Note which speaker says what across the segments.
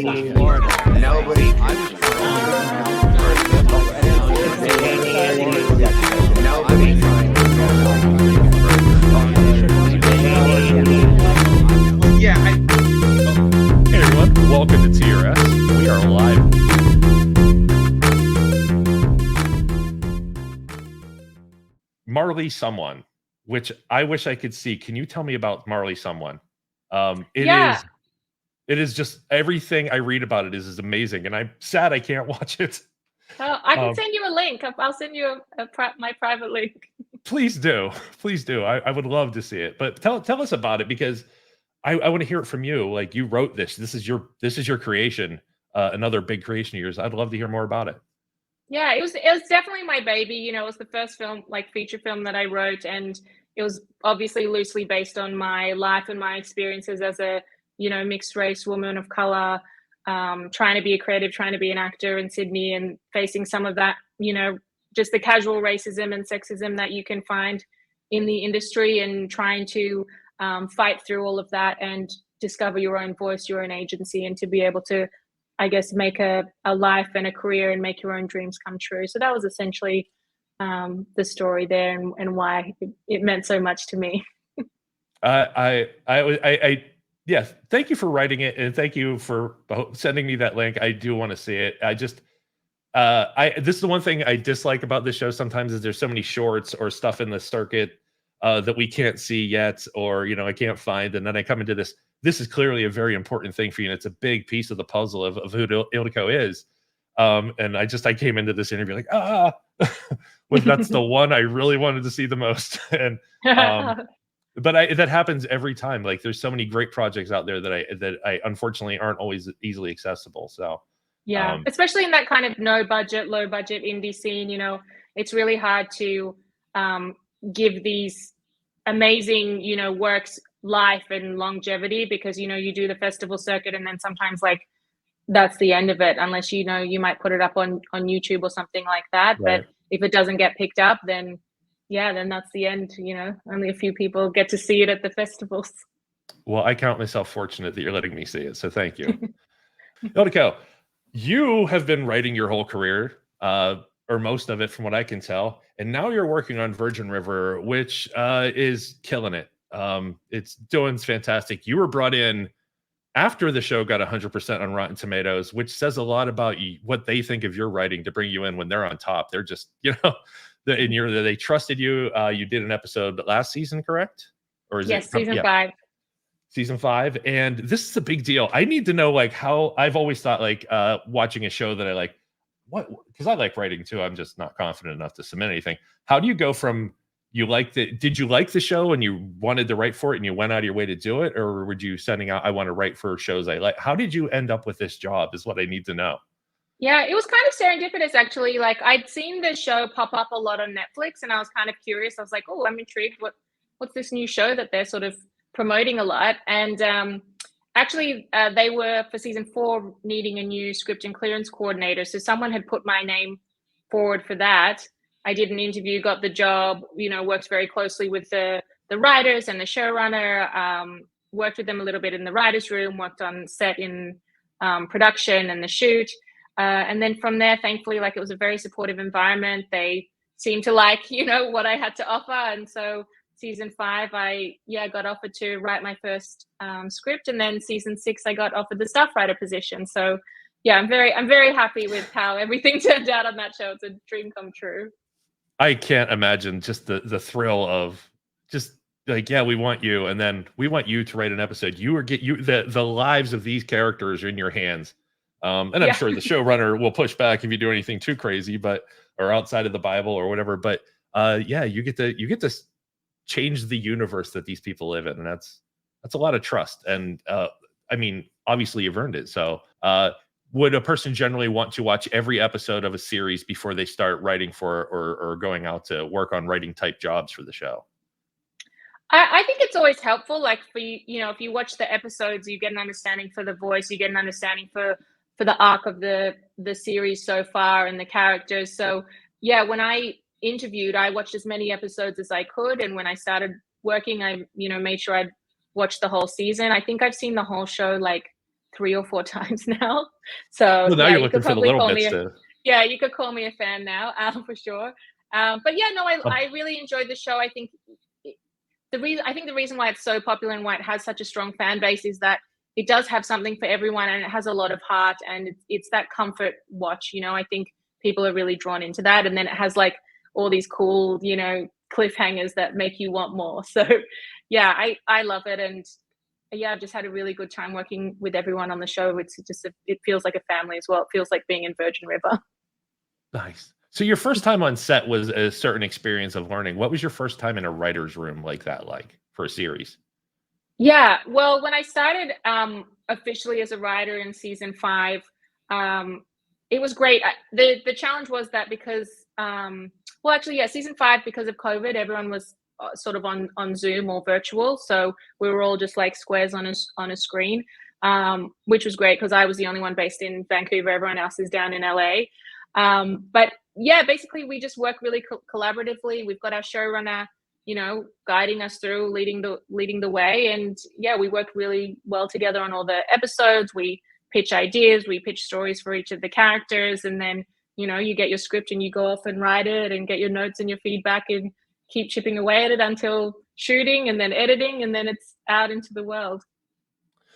Speaker 1: Florida. Nobody. I was
Speaker 2: Hey everyone, welcome to TRS. We are live. Marley Someone, which I wish I could see. Can you tell me about Marley Someone? It is just everything I read about it is amazing, and I'm sad I can't watch it.
Speaker 3: I can send you a link. I'll send you my private link.
Speaker 2: Please do. I would love to see it. But tell us about it, because I want to hear it from you. Like, you wrote this. This is your creation. Another big creation of yours. I'd love to hear more about it.
Speaker 3: Yeah, it was definitely my baby. You know, it was the first film, like feature film, that I wrote, and it was obviously loosely based on my life and my experiences as a, you know, mixed race woman of color, trying to be a creative, trying to be an actor in Sydney, and facing some of that, you know, just the casual racism and sexism that you can find in the industry, and trying to fight through all of that and discover your own voice, your own agency, and to be able to, I guess, make a life and a career and make your own dreams come true. So that was essentially the story there, and why it meant so much to me.
Speaker 2: Yeah, thank you for writing it, and thank you for sending me that link. I do want to see it. This is the one thing I dislike about this show sometimes, is there's so many shorts or stuff in the circuit that we can't see yet, or, you know, I can't find. And then I come into this. This is clearly a very important thing for you, and it's a big piece of the puzzle of who Ildiko is. And I came into this interview like, well, that's the one I really wanted to see the most. And but that happens every time. Like, there's so many great projects out there that I unfortunately aren't always easily accessible. So
Speaker 3: yeah, especially in that kind of low budget indie scene, you know, it's really hard to give these amazing, you know, works life and longevity, because, you know, you do the festival circuit, and then sometimes, like, that's the end of it, unless, you know, you might put it up on YouTube or something like that.
Speaker 2: Right.
Speaker 3: But if it doesn't get picked up, then that's the end. You know, only a few people get to see it at the festivals.
Speaker 2: Well, I count myself fortunate that you're letting me see it, so thank you. Ildiko, you have been writing your whole career, or most of it from what I can tell, and now you're working on Virgin River, which is killing it. It's doing fantastic. You were brought in after the show got 100% on Rotten Tomatoes, which says a lot about you, what they think of your writing, to bring you in when they're on top. They're just, you know, they trusted you. You did an episode last season, correct? Or is
Speaker 3: yes,
Speaker 2: it
Speaker 3: season 5?
Speaker 2: Season 5, and this is a big deal. I need to know, like, how. I've always thought, like, watching a show that I like, because I like writing too. I'm just not confident enough to submit anything. How do you go from did you like the show and you wanted to write for it and you went out of your way to do it, or were you sending out, I want to write for shows I like? How did you end up with this job is what I need to know.
Speaker 3: Yeah, it was kind of serendipitous, actually. Like, I'd seen the show pop up a lot on Netflix, and I was kind of curious. I was like, oh, I'm intrigued. What's this new show that they're sort of promoting a lot? And actually, they were, for season 4, needing a new script and clearance coordinator. So someone had put my name forward for that. I did an interview, got the job, you know, worked very closely with the writers and the showrunner, worked with them a little bit in the writer's room, worked on set in production and the shoot. And then from there, thankfully, like, it was a very supportive environment. They seemed to like, you know, what I had to offer. And so season 5, I got offered to write my first script. And then season 6, I got offered the staff writer position. So yeah, I'm very happy with how everything turned out on that show. It's a dream come true.
Speaker 2: I can't imagine just the thrill of just like, yeah, we want you, and then we want you to write an episode. The lives of these characters are in your hands. And I'm sure the showrunner will push back if you do anything too crazy, or outside of the Bible or whatever. But you get to change the universe that these people live in, and that's a lot of trust. And I mean, obviously you've earned it. So would a person generally want to watch every episode of a series before they start writing for or going out to work on writing type jobs for the show?
Speaker 3: I think it's always helpful. Like, for you know, if you watch the episodes, you get an understanding for the voice, you get an understanding for the arc of the series so far and the characters. So yeah, when I interviewed, I watched as many episodes as I could, and when I started working, I made sure I'd watched the whole season. I think I've seen the whole show like 3 or 4 times now. So
Speaker 2: Well, now
Speaker 3: yeah,
Speaker 2: you're
Speaker 3: you could
Speaker 2: looking for the
Speaker 3: probably
Speaker 2: little
Speaker 3: call me
Speaker 2: bits
Speaker 3: a
Speaker 2: to.
Speaker 3: yeah, you could call me a fan now, for sure. But yeah, no,
Speaker 2: Oh,
Speaker 3: I really enjoyed the show. I think the reason why it's so popular and why it has such a strong fan base is that it does have something for everyone, and it has a lot of heart, and it's that comfort watch. I think people are really drawn into that, and then it has like all these cool, cliffhangers that make you want more. So yeah, I love it, and yeah, I've just had a really good time working with everyone on the show. It feels like a family as well. It feels like being in Virgin River.
Speaker 2: nice. So your first time on set was a certain experience of learning. What was your first time in a writer's room like that, like for a series?
Speaker 3: Yeah, well, when I started officially as a writer in season 5, um, it was great. The challenge was that because, well, actually, yeah, season 5, because of COVID, everyone was sort of on Zoom or virtual, so we were all just like squares on a screen, which was great because I was the only one based in Vancouver. Everyone else is down in LA. But yeah, basically, we just work really collaboratively. We've got our showrunner, guiding us through, leading the way. And yeah, we work really well together on all the episodes. We pitch ideas, we pitch stories for each of the characters, and then you get your script and you go off and write it and get your notes and your feedback and keep chipping away at it until shooting and then editing, and then it's out into the world.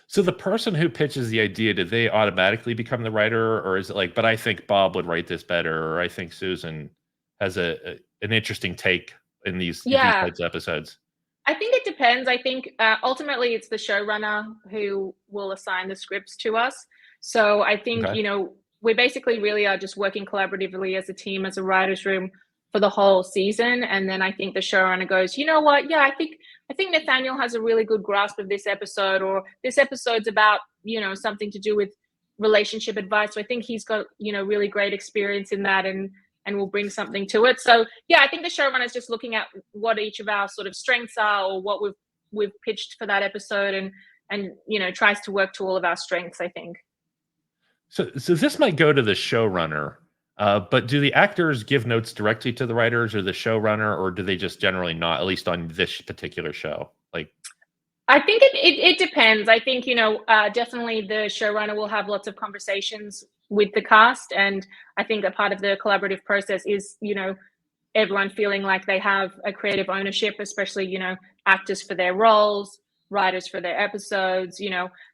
Speaker 2: So the person who pitches the idea, did they automatically become the writer, or is it like, but I think Bob would write this better, or I think Susan has an interesting take in these
Speaker 3: Yeah,
Speaker 2: types of episodes?
Speaker 3: I think it depends. I think ultimately it's the showrunner who will assign the scripts to us. So I think,
Speaker 2: Okay.
Speaker 3: we basically really are just working collaboratively as a team, as a writer's room for the whole season. And then I think the showrunner goes, you know what? Yeah, I think Nathaniel has a really good grasp of this episode, or this episode's about, something to do with relationship advice. So I think he's got, really great experience in that, and will bring something to it. So yeah, I think the showrunner is just looking at what each of our sort of strengths are, or what we've pitched for that episode, and tries to work to all of our strengths, I think.
Speaker 2: So this might go to the showrunner, but do the actors give notes directly to the writers or the showrunner, or do they just generally not, at least on this particular show? Like,
Speaker 3: I think it depends. I think, definitely the showrunner will have lots of conversations with the cast. And I think a part of the collaborative process is, everyone feeling like they have a creative ownership, especially, actors for their roles, writers for their episodes,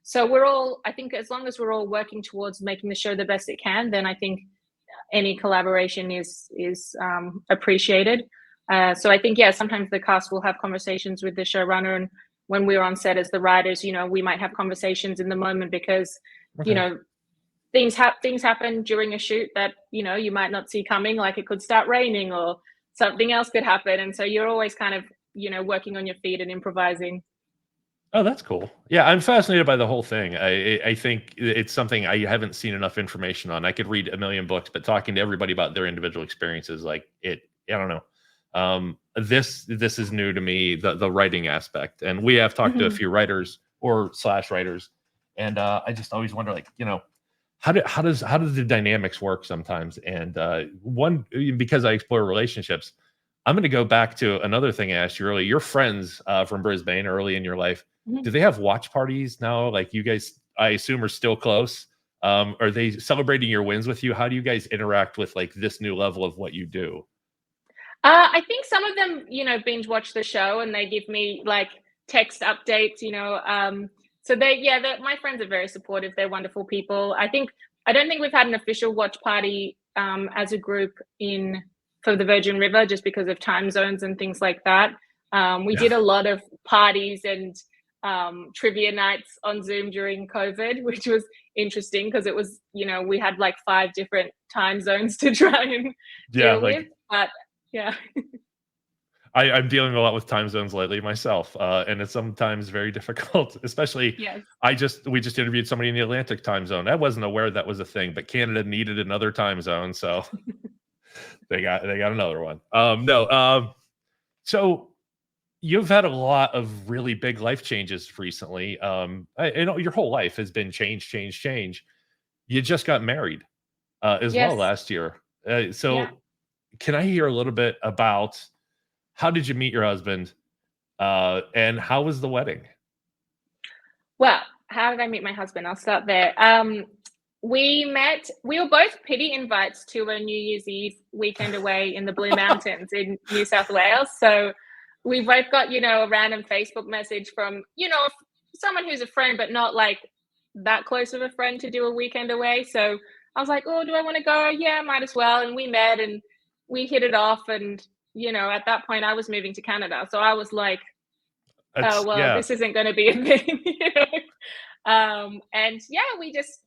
Speaker 3: So I think as long as we're all working towards making the show the best it can, then I think any collaboration is appreciated. So I think, yeah, sometimes the cast will have conversations with the showrunner, and when we're on set as the writers, we might have conversations in the moment because, you
Speaker 2: okay.
Speaker 3: know, things happen during a shoot that you might not see coming. Like it could start raining or something else could happen, and so you're always kind of working on your feet and improvising.
Speaker 2: Oh, that's cool. Yeah, I'm fascinated by the whole thing. I think it's something I haven't seen enough information on. I could read a million books, but talking to everybody about their individual experiences, like I don't know. This is new to me, the writing aspect, and we have talked to a
Speaker 3: Mhm.
Speaker 2: few writers or slash writers, and I just always wonder, like, how does the dynamics work sometimes? And one, because I explore relationships, I'm going to go back to another thing I asked you earlier. Your friends from Brisbane early in your life,
Speaker 3: Mhm.
Speaker 2: do they have watch parties now? Like you guys, I assume, are still close. Are they celebrating your wins with you? How do you guys interact with like this new level of what you do?
Speaker 3: I think some of them, binge watch the show and they give me like text updates, so my friends are very supportive. They're wonderful people. I don't think we've had an official watch party as a group in for the Virgin River just because of time zones and things like that. We
Speaker 2: Yeah.
Speaker 3: did a lot of parties and trivia nights on Zoom during COVID, which was interesting because it was, we had like 5 different time zones to try and
Speaker 2: Yeah,
Speaker 3: deal with.
Speaker 2: like
Speaker 3: But yeah.
Speaker 2: I'm dealing a lot with time zones lately myself, and it's sometimes very difficult. Especially,
Speaker 3: Yes.
Speaker 2: we just interviewed somebody in the Atlantic time zone. I wasn't aware that was a thing, but Canada needed another time zone, so they got another one. No, so you've had a lot of really big life changes recently. Your whole life has been change, change, change. You just got married as well
Speaker 3: Yes.
Speaker 2: last year.
Speaker 3: Yeah.
Speaker 2: So can I hear a little bit about how did you meet your husband? And how was the wedding?
Speaker 3: Well, how did I meet my husband? I'll start there. We were both pity invites to a New Year's Eve weekend away in the Blue Mountains in New South Wales. So we both got, a random Facebook message from, someone who's a friend, but not like that close of a friend to do a weekend away. So I was like, oh, do I want to go? Yeah, might as well. And we met and we hit it off. And, at that point I was moving to Canada. So I was like, oh, well, this isn't going to be a thing, and yeah, we just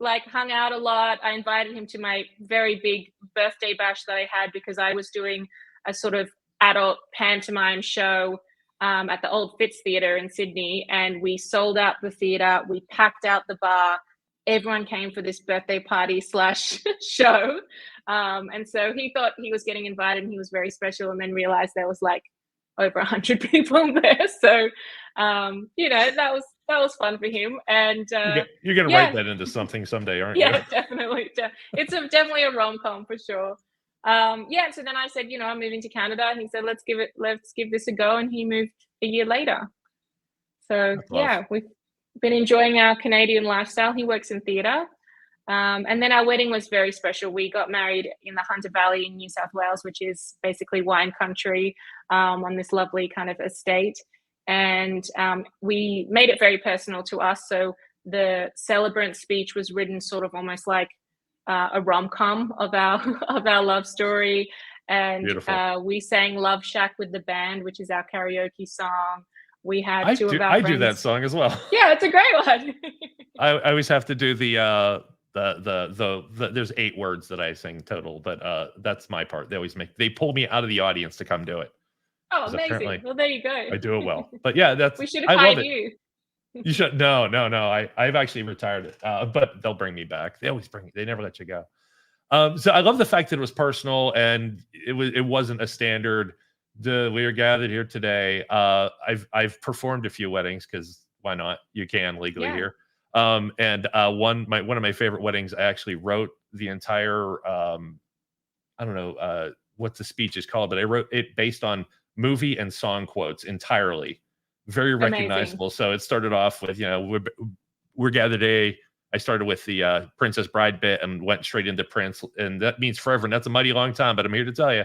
Speaker 3: like hung out a lot. I invited him to my very big birthday bash that I had because I was doing a sort of adult pantomime show at the Old Fitz Theatre in Sydney, and we sold out the theatre. We packed out the bar. Everyone came for this birthday party / show, and so he thought he was getting invited and he was very special, and then realized there was like over 100 people there. So that was fun for him. And
Speaker 2: you're gonna write that into something someday, aren't you?
Speaker 3: Yeah, definitely. It's definitely a rom-com for sure. So then I said, I'm moving to Canada, and he said, let's give this a go, and he moved a year later. So we've been enjoying our Canadian lifestyle. He works in theatre. And then our wedding was very special. We got married in the Hunter Valley in New South Wales, which is basically wine country, on this lovely kind of estate. And we made it very personal to us. So the celebrant speech was written sort of almost like a rom-com of our love story. And we sang Love Shack with the band, which is our karaoke song. We had two of our friends.
Speaker 2: I do that song as well.
Speaker 3: Yeah, it's a great one.
Speaker 2: I always have to do the there's 8 words that I sing total, but that's my part. They pull me out of the audience to come do it.
Speaker 3: Oh, amazing. Well, there you go.
Speaker 2: I do it well. But yeah,
Speaker 3: we should have hired you.
Speaker 2: You should. No. I've actually retired, but they'll bring me back. They never let you go. So I love the fact that it was personal and it wasn't a standard. We are gathered here today. I've performed a few weddings because why not? You can legally here. And one of my favorite weddings, I actually wrote the entire I don't know what the speech is called, but I wrote it based on movie and song quotes entirely. Very recognizable. Amazing. So it started off with, we're gathered today. I started with the Princess Bride bit and went straight into Prince, and that means forever, and that's a mighty long time, but I'm here to tell you.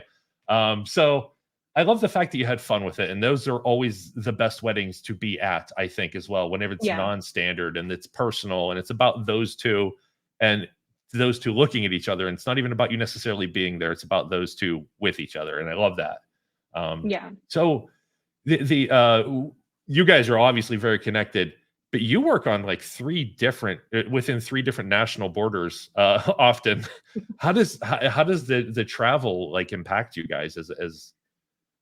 Speaker 2: So I love the fact that you had fun with it, and those are always the best weddings to be at, I think, as well, whenever it's non-standard and it's personal and it's about those two and those two looking at each other, and it's not even about you necessarily being there, it's about those two with each other, and I love that. So you guys are obviously very connected, but you work on like within 3 different national borders often. How does the travel like impact you guys as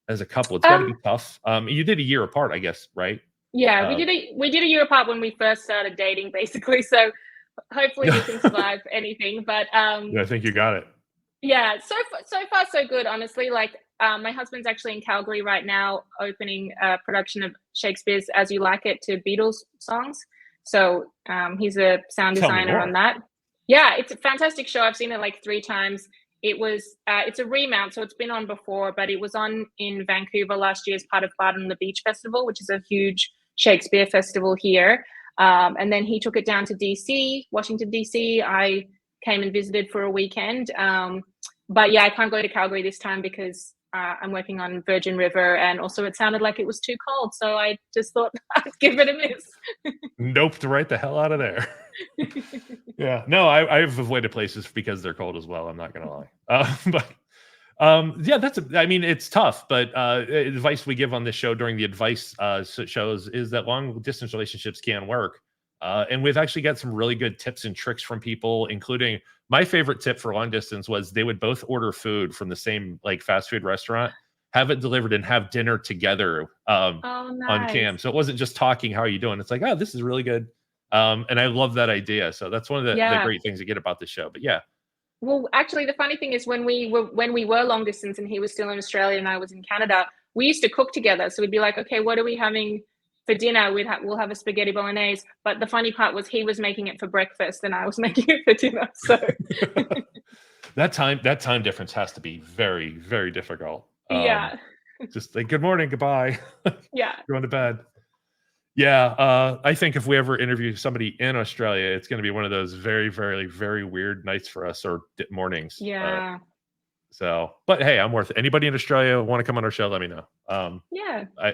Speaker 2: a couple? It's got to be tough. You did a year apart, I guess, right?
Speaker 3: Yeah, we did a year apart when we first started dating, basically. So hopefully we can survive anything. But
Speaker 2: I think you got it.
Speaker 3: Yeah, so far so good, honestly. Like my husband's actually in Calgary right now, opening a production of Shakespeare's As You Like It to Beatles songs. So he's a sound designer on that. Yeah, it's a fantastic show. I've seen it like 3 times. It was it's a remount, so it's been on before, but it was on in Vancouver last year as part of Bard on the Beach Festival, which is a huge Shakespeare festival here. And then he took it down to DC, Washington, DC. I came and visited for a weekend. But yeah, I can't go to Calgary this time because I'm working on Virgin River, and also it sounded like it was too cold. So I just thought I'd give it a miss.
Speaker 2: Noped right the hell out of there. Yeah, no, I've avoided places because they're cold as well. I'm not going to lie. It's tough, but advice we give on this show during the advice shows is that long distance relationships can work. And we've actually got some really good tips and tricks from people, including my favorite tip for long distance was they would both order food from the same like fast food restaurant, have it delivered, and have dinner together on cam. So it wasn't just talking, how are you doing? It's like, oh, this is really good. And I love that idea. So that's one of the great things to get about the show. But yeah.
Speaker 3: Well, actually, the funny thing is when we were long distance and he was still in Australia and I was in Canada, we used to cook together. So we'd be like, okay, what are we having for dinner? We'll have a spaghetti bolognese. But the funny part was he was making it for breakfast and I was making it for dinner. So
Speaker 2: that time difference has to be very, very difficult.
Speaker 3: Yeah.
Speaker 2: Just like, good morning, goodbye.
Speaker 3: Yeah.
Speaker 2: Going to bed. Yeah, I think if we ever interview somebody in Australia, it's going to be one of those very, very, very weird nights for us or mornings.
Speaker 3: Yeah.
Speaker 2: So, but hey, I'm worth it. Anybody in Australia want to come on our show? Let me know.
Speaker 3: Yeah.
Speaker 2: I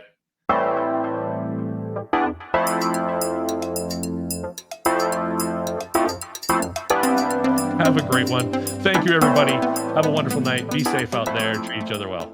Speaker 2: have a great one. Thank you, everybody. Have a wonderful night. Be safe out there. Treat each other well.